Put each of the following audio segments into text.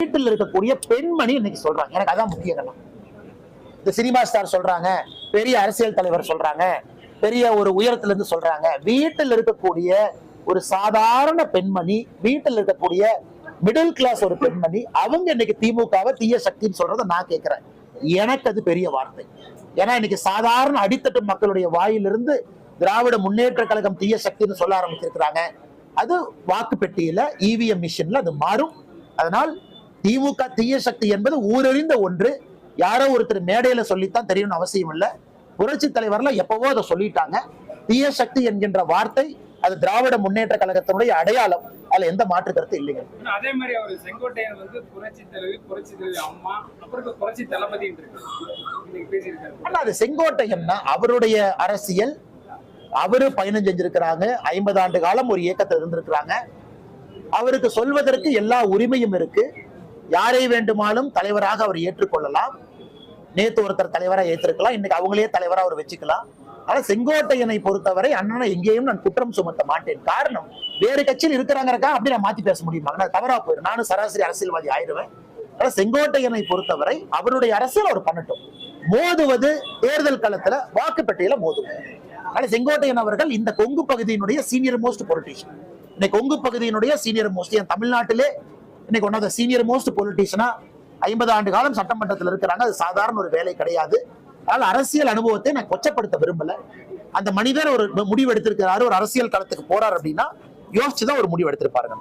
வீட்டில் இருக்கக்கூடிய பெண்மணி இன்னைக்கு சொல்றாங்க. எனக்கு அதான் முக்கியம். இந்த சினிமா ஸ்டார் சொல்றாங்க, பெரிய அரசியல் தலைவர் சொல்றாங்க, பெரிய ஒரு உயரத்துல இருந்து சொல்றாங்க. வீட்டில் இருக்கக்கூடிய ஒரு சாதாரண பெண்மணி, வீட்டில் இருக்கக்கூடிய மிடில் கிளாஸ் ஒரு பெண்மணி, அவங்க இன்னைக்கு திமுகவை தீய சக்தின்னு சொல்றதை நான் கேட்கிறேன். எனக்கு அது பெரிய வார்த்தை. ஏன்னா இன்னைக்கு சாதாரண அடித்தட்டு மக்களுடைய வாயிலிருந்து திராவிட முன்னேற்ற கழகம் தீய சக்தின்னு சொல்ல ஆரம்பிச்சிருக்கிறாங்க. அது வாக்கு பெட்டியில இவிஎம் மிஷின்ல அது மாறும். அதனால் திமுக தீய சக்தி என்பது ஊரறிந்த ஒன்று. யாரோ ஒருத்தர் மேடையில சொல்லித்தான் தெரியணும்னு அவசியம் இல்லை. புரட்சி தலைவர்ல எப்பவோ அதை சொல்லிட்டாங்க. தீய சக்தி என்கின்ற வார்த்தை அது திராவிட முன்னேற்ற கழகத்தினுடைய அடையாளம். அதுல எந்த மாற்று கருத்து இல்லைங்க. அதே மாதிரி அவர் செங்கோட்டையன் வந்து புரட்சி தலைவி அம்மா, அப்புறம் புரட்சி தளபதி பேசியிருக்காரு. அது செங்கோட்டையன்னா அவருடைய அரசியல், அவரு பயணம் செஞ்சிருக்கிறாங்க. 50 ஆண்டு காலம் ஒரு இயக்கத்தில் இருந்திருக்கிறாங்க. அவருக்கு சொல்வதற்கு எல்லா உரிமையும் இருக்கு. யாரை வேண்டுமானும் தலைவராக அவர் ஏற்றுக்கொள்ளலாம். நேத்து ஒருத்தர் தலைவராக ஏற்றிருக்கலாம், இன்னைக்கு அவங்களே தலைவராக அவர் வச்சுக்கலாம். ஆனா செங்கோட்டையனை பொறுத்தவரை அண்ணனை எங்கேயும் நான் குற்றம் சுமத்த மாட்டேன். காரணம், வேறு கட்சியில் இருக்கிறாங்கக்கா அப்படி நான் மாத்தி பேச முடியுமா? நான் தவறா போயிடும், நானும் சராசரி அரசியல்வாதி ஆயிடுவேன். ஆனா செங்கோட்டையனை பொறுத்தவரை அவருடைய அரசியல் அவர் பண்ணட்டும். மோதுவது தேர்தல் களத்துல வாக்கு பெட்டியில மோதுவது. ஆனா செங்கோட்டையன் அவர்கள் இந்த கொங்கு பகுதியினுடைய சீனியர் மோஸ்ட் பொலிட்டீஷியன். இன்னைக்கு கொங்கு பகுதியினுடைய சீனியர் மோஸ்ட், என் தமிழ்நாட்டிலே இன்னைக்கு one of the senior most பொலிட்டீஷியனா 50 ஆண்டு காலம் சட்டமன்றத்தில் இருக்கிறாங்க. அது சாதாரண ஒரு வேலை கிடையாது. அதனால அரசியல் அனுபவத்தை நான் கொச்சப்படுத்த விரும்பல. அந்த மனிதர் ஒரு முடிவு எடுத்திருக்கிறாரு, ஒரு அரசியல் களத்துக்கு போறாரு அப்படின்னா யோசிச்சுதான் ஒரு முடிவு எடுத்திருப்பாருங்க.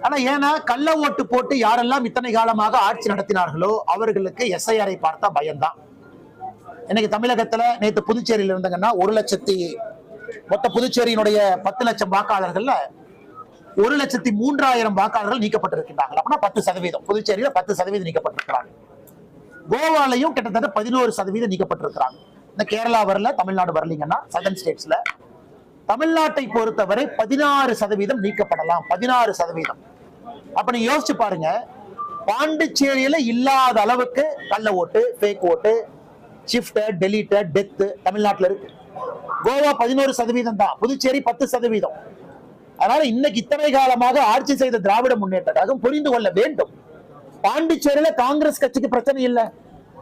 ஆனா ஏன்னா கள்ள ஓட்டு போட்டு யாரெல்லாம் இத்தனை காலமாக ஆட்சி நடத்தினார்களோ அவர்களுக்கு எஸ்ஐஆரை பார்த்தா பயம்தான். இன்னைக்கு தமிழகத்துல நேற்று புதுச்சேரியில இருந்தாங்கன்னா 1,00,000 மொத்த புதுச்சேரியினுடைய 10 லட்சம் வாக்காளர்கள்ல 1,03,000 வாக்காளர்கள் நீக்கப்பட்டிருக்கிறார்கள். அப்படின்னா 10%. புதுச்சேரியில 10% நீக்கப்பட்டிருக்கிறாங்க. கோவாலையும் கிட்டத்தட்ட 11% நீக்கப்பட்டிருக்கிறாங்க. இந்த கேரளா வரல, தமிழ்நாடு வரலீங்கன்னா சதர்ன் ஸ்டேட்ஸ்ல. தமிழ்நாட்டை பொறுத்தவரை 16% நீக்கப்படலாம். 16%. அப்ப நீங்க யோசிச்சு பாருங்க, பாண்டிச்சேரியில இல்லாத அளவுக்கு கள்ள ஓட்டு, ஃபேக் ஓட்டு, ஷிஃப்டட், டெலீட்டட், டெத் தமிழ்நாட்டில் இருக்கு. கோவா 11% தான், புதுச்சேரி 10%. அதனால இன்னைக்கு இத்தனை காலமாக ஆட்சி செய்த திராவிட முன்னேற்ற கழகம் புரிந்து கொள்ள வேண்டும். பாண்டிச்சேரியில காங்கிரஸ் கட்சிக்கு பிரச்சனை இல்லை.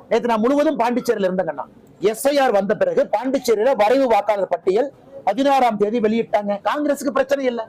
நேற்று நான் முழுவதும் பாண்டிச்சேரியில இருந்தேங்கன்னா, எஸ்ஐஆர் வந்த பிறகு பாண்டிச்சேரியில வரைவு வாக்காளர் பட்டியல் 16ஆம் தேதி வெளியிட்டாங்க. காங்கிரஸுக்கு பிரச்சனை இல்லை.